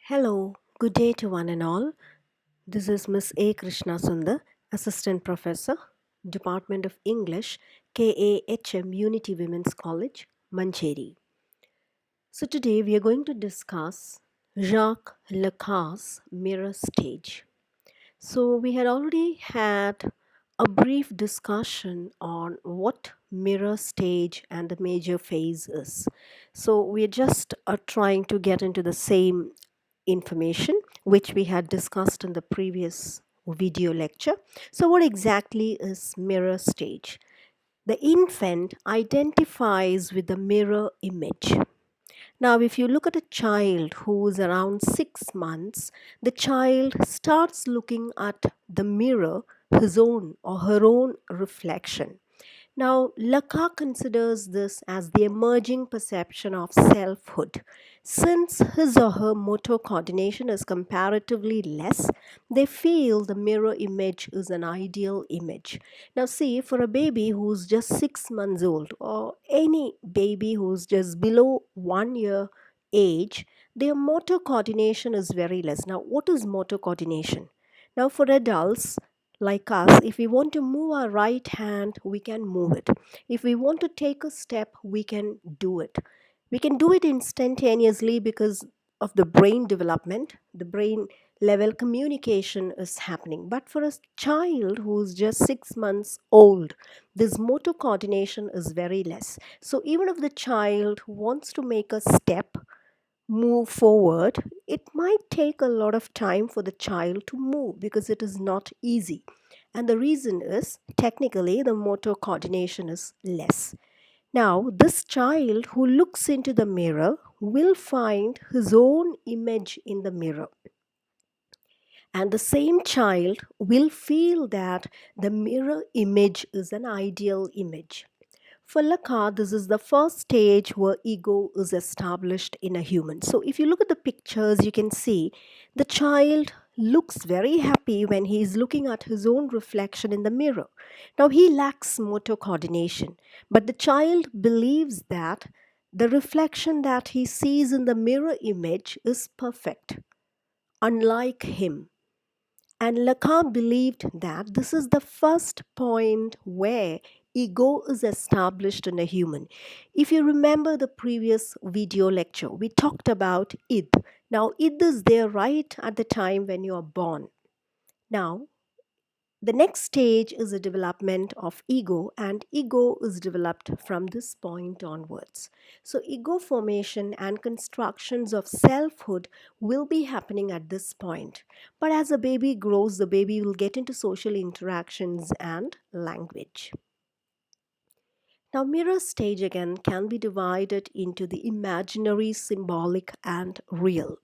Hello, good day to one and all. This is Miss A. Krishna Sundar, Assistant Professor, Department of English, KAHM Unity Women's College, Mancheri. So today we are going to discuss Jacques Lacan's mirror stage. So we had already had a brief discussion on what mirror stage and the major phase is. So we're just trying to get into the same information which we had discussed in the previous video lecture. So what exactly is mirror stage? The infant identifies with the mirror image. Now, if you look at a child who is around 6 months, the child starts looking at the mirror, his own or her own reflection. Now, Lacan considers this as the emerging perception of selfhood. Since his or her motor coordination is comparatively less, they feel the mirror image is an ideal image. Now, see, for a baby who's just 6 months old, or any baby who's just below 1 year age, their motor coordination is very less. Now, what is motor coordination? Now, for adults, like us, if we want to move our right hand, we can move it. If we want to take a step, we can do it. We can do it instantaneously because of the brain development. The brain level communication is happening. But for a child who's just 6 months old, this motor coordination is very less. So even if the child wants to make a step, move forward, it might take a lot of time for the child to move because it is not easy. And the reason is technically the motor coordination is less. Now, this child who looks into the mirror will find his own image in the mirror. And the same child will feel that the mirror image is an ideal image. For Lacan, this is the first stage where ego is established in a human. So, if you look at the pictures, you can see the child looks very happy when he is looking at his own reflection in the mirror. Now, he lacks motor coordination, but the child believes that the reflection that he sees in the mirror image is perfect, unlike him. And Lacan believed that this is the first point where ego is established in a human. If you remember the previous video lecture, we talked about id. Now, id is there right at the time when you are born. Now, the next stage is the development of ego, and ego is developed from this point onwards. So, ego formation and constructions of selfhood will be happening at this point. But as a baby grows, the baby will get into social interactions and language. Now, mirror stage again can be divided into the imaginary, symbolic, and real.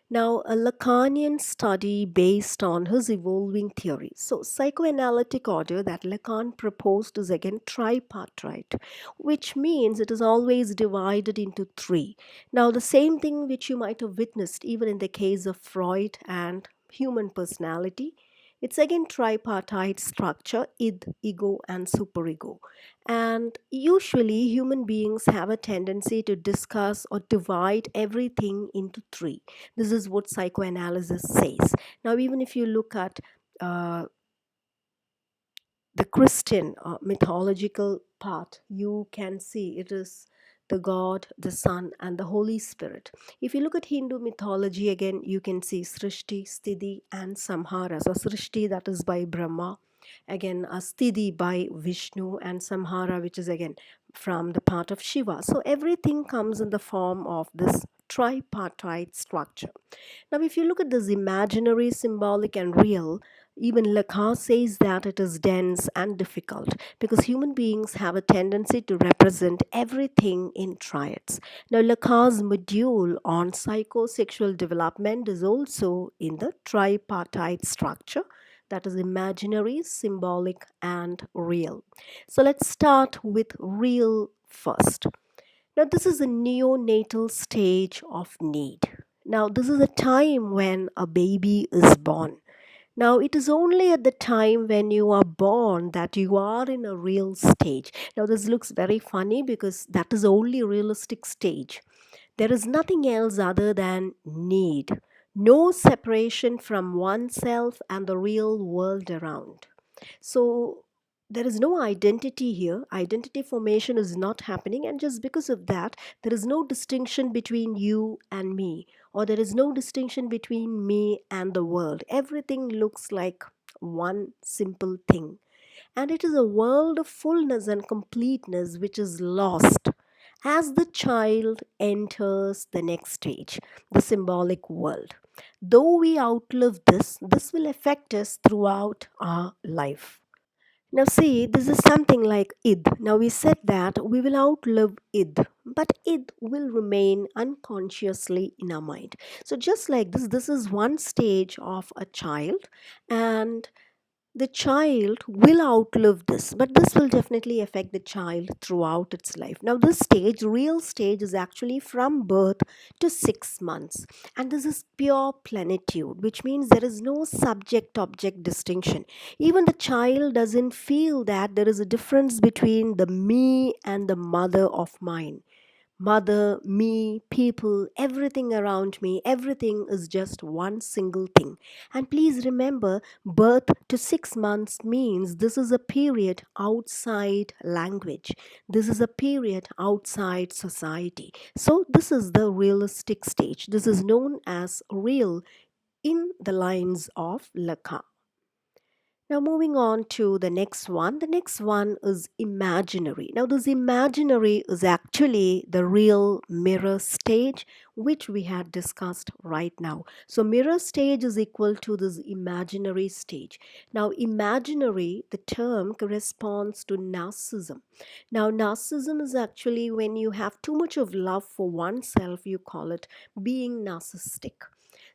Now, a Lacanian study based on his evolving theory. So, psychoanalytic order that Lacan proposed is again tripartite, which means it is always divided into three. Now, the same thing which you might have witnessed even in the case of Freud and human personality. It's again tripartite structure, id, ego, and superego. And usually, human beings have a tendency to discuss or divide everything into three. This is what psychoanalysis says. Now, even if you look at uh, the Christian mythological part, you can see it is the God, the Son, and the Holy Spirit. If you look at Hindu mythology, again, you can see Srishti, Sthiti, and Samhara. So, Srishti, that is by Brahma, again, Sthiti by Vishnu, and Samhara, which is again from the part of Shiva. So, everything comes in the form of this tripartite structure. Now, if you look at this imaginary, symbolic, and real, even Lacan says that it is dense and difficult because human beings have a tendency to represent everything in triads. Now, Lacan's module on psychosexual development is also in the tripartite structure, that is imaginary, symbolic, and real. So, let's start with real first. Now, this is a neonatal stage of need. Now, this is a time when a baby is born. Now, it is only at the time when you are born that you are in a real stage. Now, this looks very funny because that is only realistic stage. There is nothing else other than need. no separation from oneself and the real world around. So there is no identity here. Identity formation is not happening, and just because of that, there is no distinction between you and me, or there is no distinction between me and the world. Everything looks like one simple thing. And it is a world of fullness and completeness which is lost as the child enters the next stage, the symbolic world. Though we outlive this, this will affect us throughout our life. Now, see, this is something like id. Now, we said that we will outlive id, but id will remain unconsciously in our mind. So, just like this is one stage of a child, and the child will outlive this, but this will definitely affect the child throughout its life. Now, this stage, real stage, is actually from birth to 6 months, and this is pure plenitude, which means there is no subject object distinction. Even the child doesn't feel that there is a difference between the me and the mother of mine. Mother, me, people, everything around me, everything is just one single thing. And please remember, birth to 6 months means this is a period outside language. This is a period outside society. So, this is the realistic stage. This is known as real in the lines of Lacan. Now, moving on to the next one. The next one is imaginary. Now, this imaginary is actually the real mirror stage, which we had discussed right now. So, mirror stage is equal to this imaginary stage. Now, imaginary, the term corresponds to narcissism. Now, narcissism is actually when you have too much of love for oneself, you call it being narcissistic.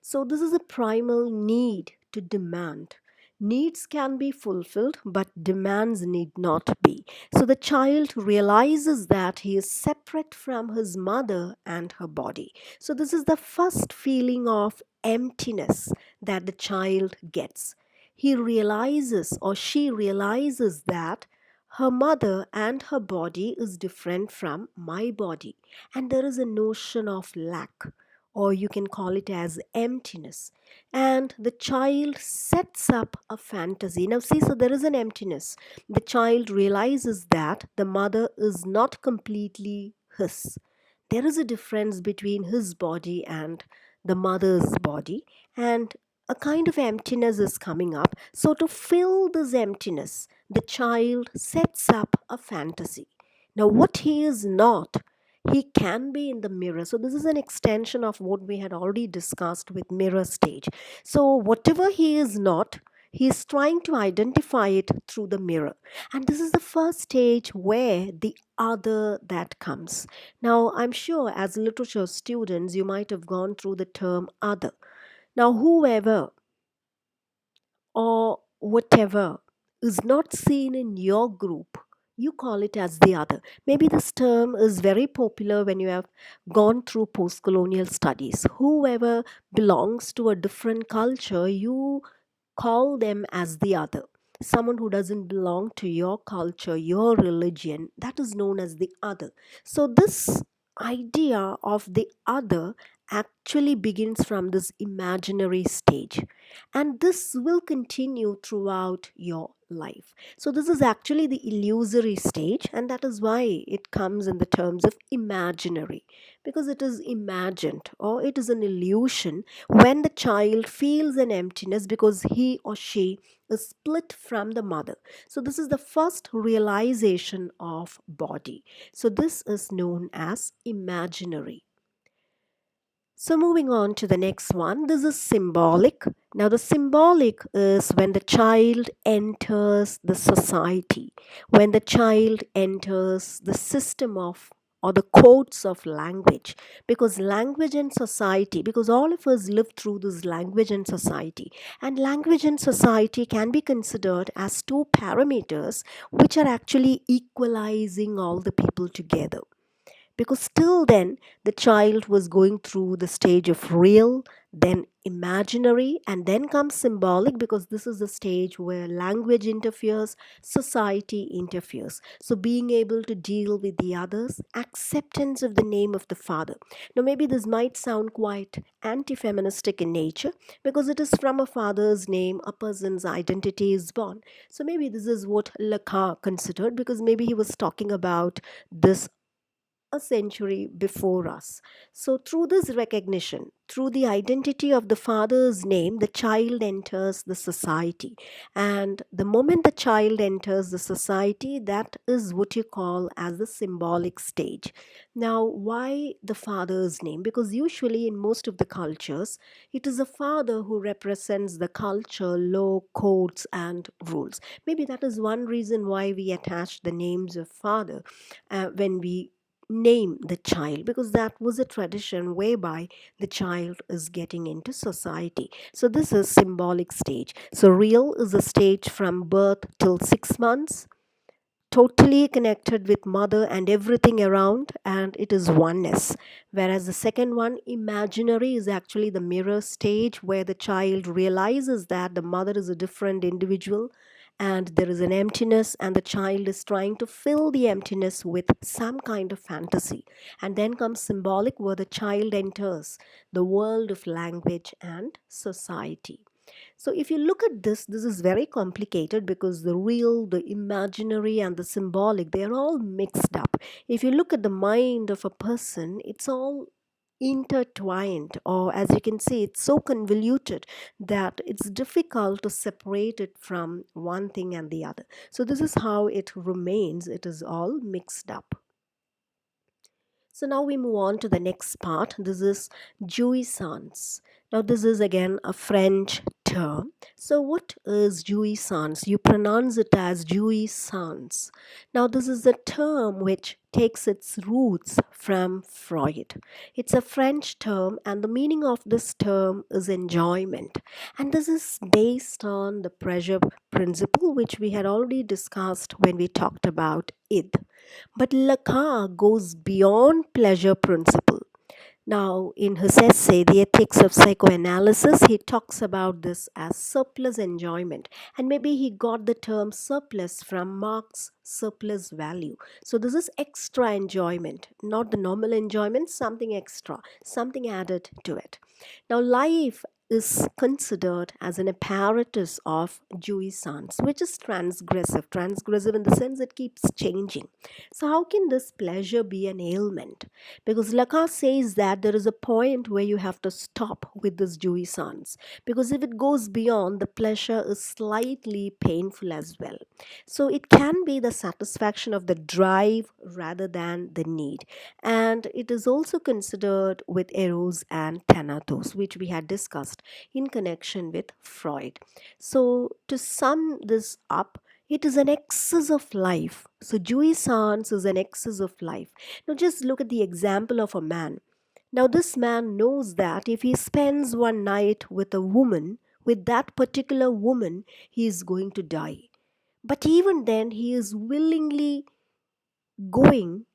So, this is a primal need to demand. Needs can be fulfilled, but demands need not be. So the child realizes that he is separate from his mother and her body. So this is the first feeling of emptiness that the child gets. He realizes, or she realizes, that her mother and her body is different from my body, and there is a notion of lack, or you can call it as emptiness. And the child sets up a fantasy. Now, see, so there is an emptiness. The child realizes that the mother is not completely his. There is a difference between his body and the mother's body, and a kind of emptiness is coming up. So, to fill this emptiness, the child sets up a fantasy. Now, what he is not, he can be in the mirror. So this is an extension of what we had already discussed with mirror stage. So whatever he is not, he is trying to identify it through the mirror. And this is the first stage where the other that comes. Now, I'm sure as literature students, you might have gone through the term other. Now, whoever or whatever is not seen in your group, you call it as the other. Maybe this term is very popular when you have gone through post colonial studies. Whoever belongs to a different culture, you call them as the other. Someone who doesn't belong to your culture, your religion, that is known as the other. So, this idea of the other actually begins from this imaginary stage, and this will continue throughout your life. So, this is actually the illusory stage, and that is why it comes in the terms of imaginary, because it is imagined or it is an illusion when the child feels an emptiness because he or she is split from the mother. So, this is the first realization of body. So, this is known as imaginary. So, moving on to the next one, this is symbolic. Now, the symbolic is when the child enters the society, when the child enters the system of or the codes of language, because language and society, because all of us live through this language and society, and language and society can be considered as two parameters which are actually equalizing all the people together, because till then the child was going through the stage of real, then imaginary, and then comes symbolic, because this is the stage where language interferes, society interferes. So, being able to deal with the others, acceptance of the name of the father. Now, maybe this might sound quite anti feministic in nature, because it is from a father's name a person's identity is born. So, maybe this is what Lacan considered, because maybe he was talking about this a century before us. So, through this recognition, through the identity of the father's name, the child enters the society. And the moment the child enters the society, that is what you call as the symbolic stage. Now, why the father's name? Because usually in most of the cultures, it is a father who represents the culture, law, codes, and rules. Maybe that is one reason why we attach the names of father when we name the child, because that was a tradition whereby the child is getting into society. So this is symbolic stage. So real is a stage from birth till 6 months, totally connected with mother and everything around, and it is oneness. Whereas the second one, imaginary, is actually the mirror stage, where the child realizes that the mother is a different individual and there is an emptiness, and the child is trying to fill the emptiness with some kind of fantasy. And then comes symbolic, where the child enters the world of language and society. So, if you look at this, this is very complicated, because the real, the imaginary, and the symbolic, they are all mixed up. If you look at the mind of a person, it's all intertwined, or as you can see, it's so convoluted that it's difficult to separate it from one thing and the other. So, this is how it remains, it is all mixed up. So now we move on to the next part. This is jouissance. Now this is again a French term. So what is jouissance? You pronounce it as jouissance. Now this is a term which takes its roots from Freud. It's a French term, and the meaning of this term is enjoyment. And this is based on the pleasure principle, which we had already discussed when we talked about id. But Lacan goes beyond pleasure principle. Now, in his essay, The Ethics of Psychoanalysis, he talks about this as surplus enjoyment. And maybe he got the term surplus from Marx's surplus value. So, this is extra enjoyment, not the normal enjoyment, something extra, something added to it. Now, life is considered as an apparatus of jouissance, which is transgressive. Transgressive in the sense it keeps changing. So, how can this pleasure be an ailment? Because Lacan says that there is a point where you have to stop with this jouissance, because if it goes beyond, the pleasure is slightly painful as well. So it can be the satisfaction of the drive rather than the need. And it is also considered with eros and thanatos, which we had discussed in connection with Freud. So to sum this up, it is an excess of life. So jouissance is an excess of life. Now just look at the example of a man. Now this man knows that if he spends one night with a woman, with that particular woman, he is going to die. But even then, he is willingly going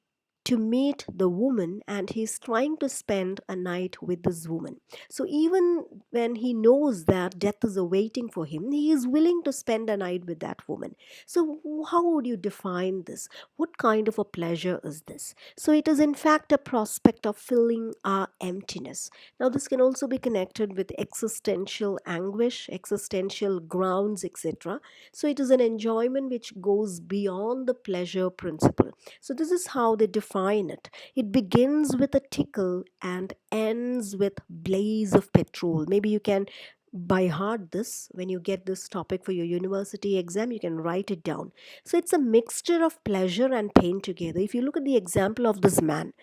to meet the woman, and he's trying to spend a night with this woman. So even when he knows that death is awaiting for him, he is willing to spend a night with that woman. So how would you define this? What kind of a pleasure is this? So it is in fact a prospect of filling our emptiness. Now this can also be connected with existential anguish, existential grounds, etc. So it is an enjoyment which goes beyond the pleasure principle. So this is how they define it. It begins with a tickle and ends with blaze of petrol. Maybe you can by heart this when you get this topic for your university exam, you can write it down. So it's a mixture of pleasure and pain together. If you look at the example of this man,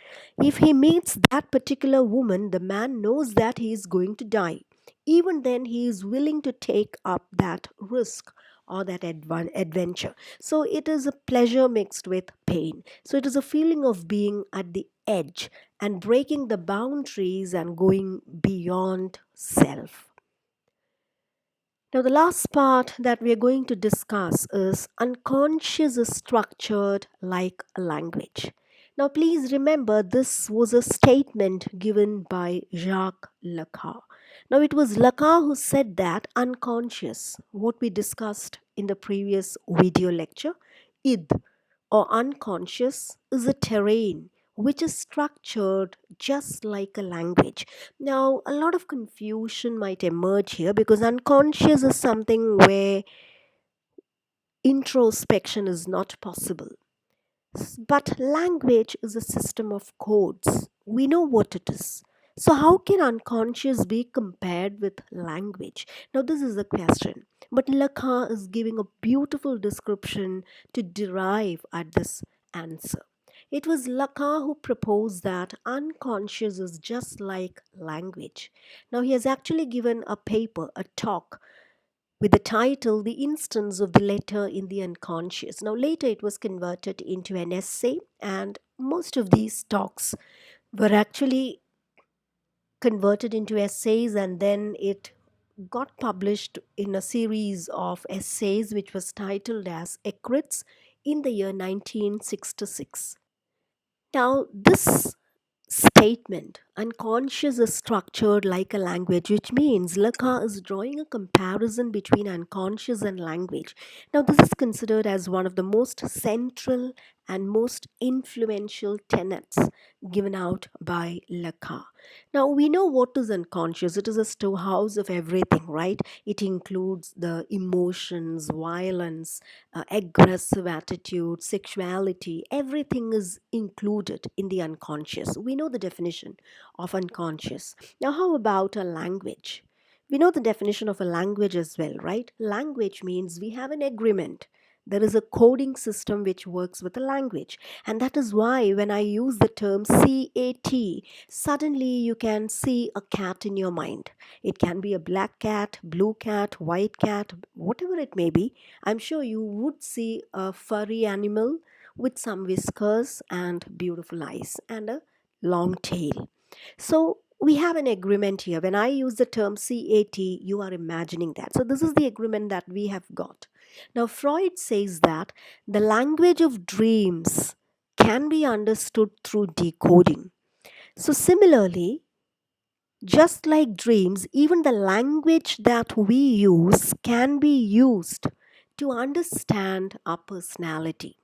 if he meets that particular woman, the man knows that he is going to die. Even then, he is willing to take up that risk or that adventure. So it is a pleasure mixed with pain. So it is a feeling of being at the edge and breaking the boundaries and going beyond self. Now, the last part that we are going to discuss is unconscious is structured like a language. Now, please remember this was a statement given by Jacques Lacan. Now, it was Lacan who said that unconscious, what we discussed in the previous video lecture, id or unconscious is a terrain which is structured just like a language. Now, a lot of confusion might emerge here because unconscious is something where introspection is not possible. But language is a system of codes. We know what it is. So, how can unconscious be compared with language? Now, this is the question. But Lacan is giving a beautiful description to derive at this answer. It was Lacan who proposed that unconscious is just like language. Now, he has actually given a paper, a talk with the title The Instance of the Letter in the Unconscious. Now, later it was converted into an essay, and most of these talks were actually converted into essays, and then it got published in a series of essays which was titled as Ecrits in the year 1966. Now, this statement, unconscious is structured like a language, which means Lacan is drawing a comparison between unconscious and language. Now, this is considered as one of the most central and most influential tenets given out by Lacan. Now, we know what is unconscious. It is a storehouse of everything, right? It includes the emotions, violence, aggressive attitude, sexuality, everything is included in the unconscious. We know the definition of unconscious. Now, how about a language? We know the definition of a language as well, right? Language means we have an agreement. There is a coding system which works with a language. And that is why when I use the term CAT, suddenly you can see a cat in your mind. It can be a black cat, blue cat, white cat, whatever it may be. I'm sure you would see a furry animal with some whiskers and beautiful eyes and a long tail. So we have an agreement here. When I use the term CAT, you are imagining that. So this is the agreement that we have got. Now, Freud says that the language of dreams can be understood through decoding. So, similarly, just like dreams, even the language that we use can be used to understand our personality.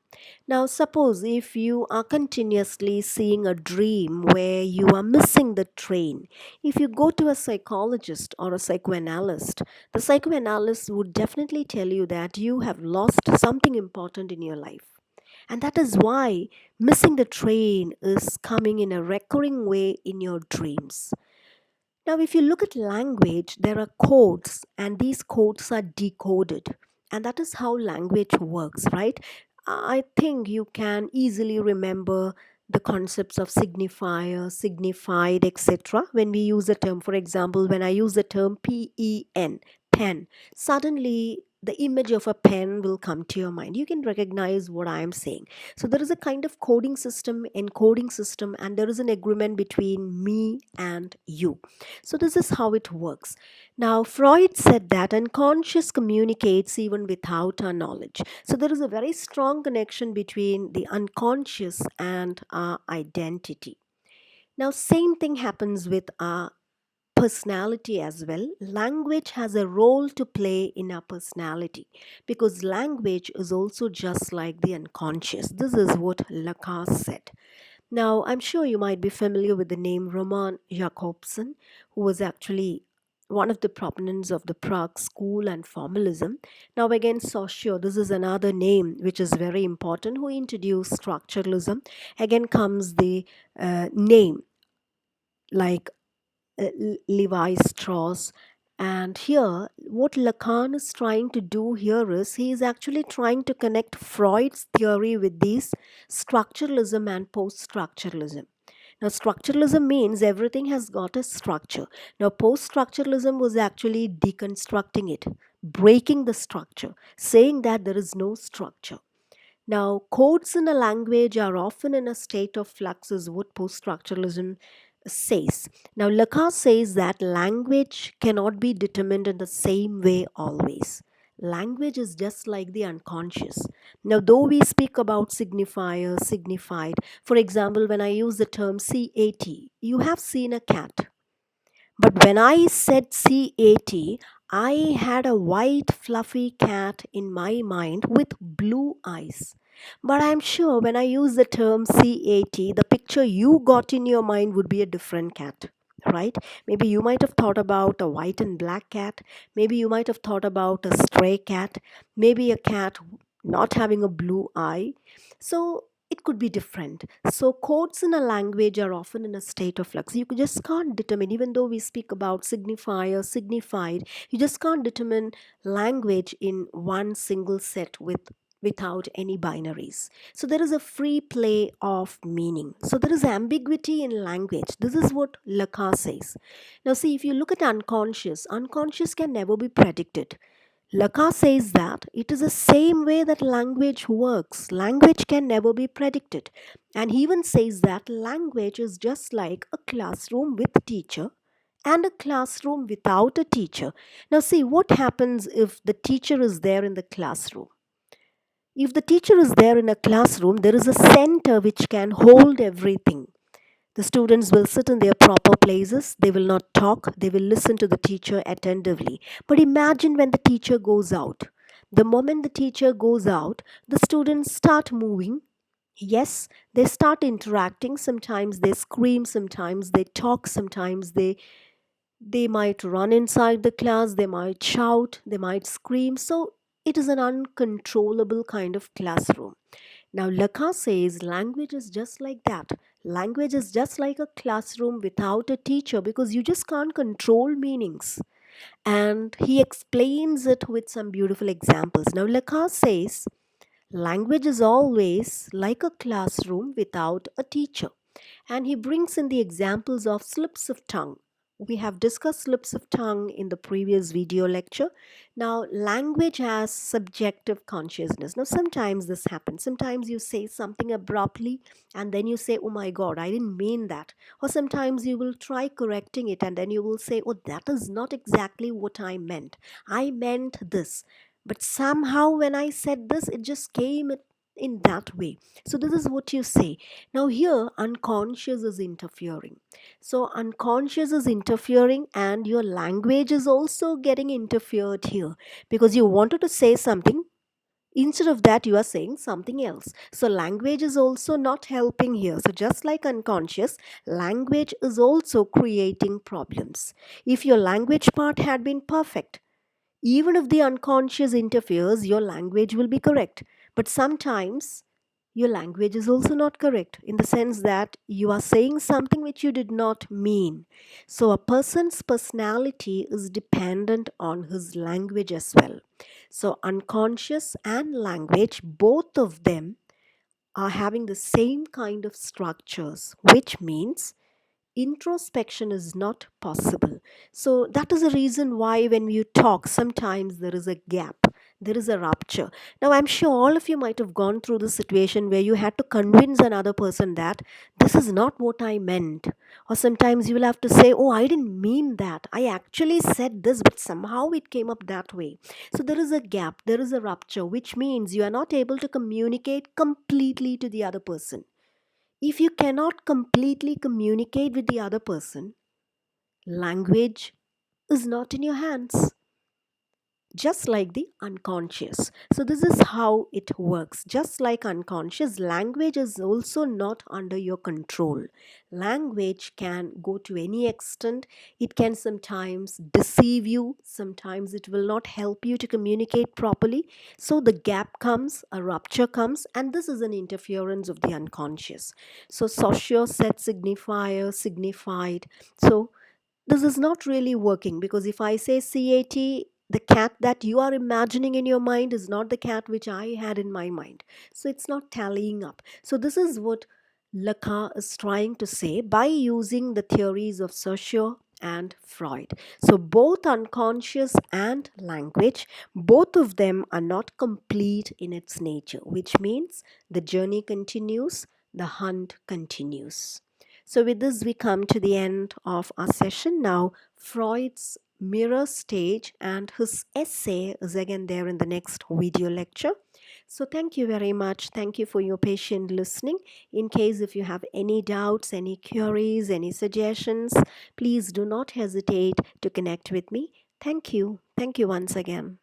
Now, suppose if you are continuously seeing a dream where you are missing the train, if you go to a psychologist or a psychoanalyst, the psychoanalyst would definitely tell you that you have lost something important in your life. And that is why missing the train is coming in a recurring way in your dreams. Now, if you look at language, there are codes, and these codes are decoded. And that is how language works, right? I think you can easily remember the concepts of signifier, signified, etc. When we use the term, for example, when I use the term PEN, pen, suddenly the image of a pen will come to your mind. You can recognize what I am saying. So there is a kind of coding system, encoding system, and there is an agreement between me and you. So this is how it works. Now, Freud said that unconscious communicates even without our knowledge. So there is a very strong connection between the unconscious and our identity. Now, same thing happens with our personality as well. Language has a role to play in our personality because language is also just like the unconscious. This is what Lacan said. Now, I'm sure you might be familiar with the name Roman Jakobson, who was actually one of the proponents of the Prague school and formalism. Now, again, Saussure, this is another name which is very important, who introduced structuralism. Again comes the name like Levi Strauss. And here, what Lacan is trying to do here is he is actually trying to connect Freud's theory with these structuralism and post structuralism. Now, structuralism means everything has got a structure. Now, post structuralism was actually deconstructing it, breaking the structure, saying that there is no structure. Now, codes in a language are often in a state of flux, is what post structuralism says. Now, Lacan says that language cannot be determined in the same way always. Language is just like the unconscious. Now, though we speak about signifier, signified, for example, when I use the term CAT, you have seen a cat. But when I said CAT, I had a white fluffy cat in my mind with blue eyes. But I'm sure when I use the term CAT, the picture you got in your mind would be a different cat, right? Maybe you might have thought about a white and black cat. Maybe you might have thought about a stray cat. Maybe a cat not having a blue eye. So it could be different. So codes in a language are often in a state of flux. You just can't determine, even though we speak about signifier, signified, you just can't determine language in one single set without any binaries. So there is a free play of meaning. So there is ambiguity in language. This is what Lacan says. Now see, if you look at unconscious, unconscious can never be predicted. Lacan says that it is the same way that language works. Language can never be predicted. And he even says that language is just like a classroom with a teacher and a classroom without a teacher. Now, see what happens if the teacher is there in the classroom. If the teacher is there in a classroom, there is a center which can hold everything. The students will sit in their proper places, they will not talk, they will listen to the teacher attentively. But imagine when the teacher goes out. The moment the teacher goes out, the students start moving. Yes, they start interacting. Sometimes they scream, sometimes they talk, sometimes they might run inside the class, they might shout, they might scream. So it is an uncontrollable kind of classroom. Now, Lacan says language is just like that. Language is just like a classroom without a teacher because you just can't control meanings. And he explains it with some beautiful examples. Now, Lacan says language is always like a classroom without a teacher. And he brings in the examples of slips of tongue. We have discussed slips of tongue in the previous video lecture. Now, language has subjective consciousness. Now, sometimes this happens. Sometimes you say something abruptly and then you say, oh my God, I didn't mean that. Or sometimes you will try correcting it and then you will say, oh, that is not exactly what I meant. I meant this. But somehow when I said this, it just came in that way. So, this is what you say. Now, here, unconscious is interfering. So, unconscious is interfering, and your language is also getting interfered here because you wanted to say something. Instead of that, you are saying something else. So, language is also not helping here. So, just like unconscious, language is also creating problems. If your language part had been perfect, even if the unconscious interferes, your language will be correct. But sometimes your language is also not correct in the sense that you are saying something which you did not mean. So, a person's personality is dependent on his language as well. So, unconscious and language, both of them are having the same kind of structures, which means introspection is not possible. So that is the reason why when you talk, sometimes there is a gap, there is a rupture. Now, I'm sure all of you might have gone through the situation where you had to convince another person that this is not what I meant. Or sometimes you will have to say, oh, I didn't mean that. I actually said this, but somehow it came up that way. So there is a gap, there is a rupture, which means you are not able to communicate completely to the other person. If you cannot completely communicate with the other person, language is not in your hands, just like the unconscious. So, this is how it works. Just like unconscious, language is also not under your control. Language can go to any extent, it can sometimes deceive you, sometimes it will not help you to communicate properly. So, the gap comes, a rupture comes, and this is an interference of the unconscious. So, socio set signifier, signified. So, this is not really working because if I say CAT, the cat that you are imagining in your mind is not the cat which I had in my mind. So it's not tallying up. So this is what Lacan is trying to say by using the theories of Saussure and Freud. So both unconscious and language, both of them are not complete in its nature, which means the journey continues, the hunt continues. So, with this, we come to the end of our session. Now, Freud's mirror stage and his essay is again there in the next video lecture. So thank you very much. Thank you for your patient listening. In case if you have any doubts, any queries, any suggestions, please do not hesitate to connect with me. Thank you. Thank you once again.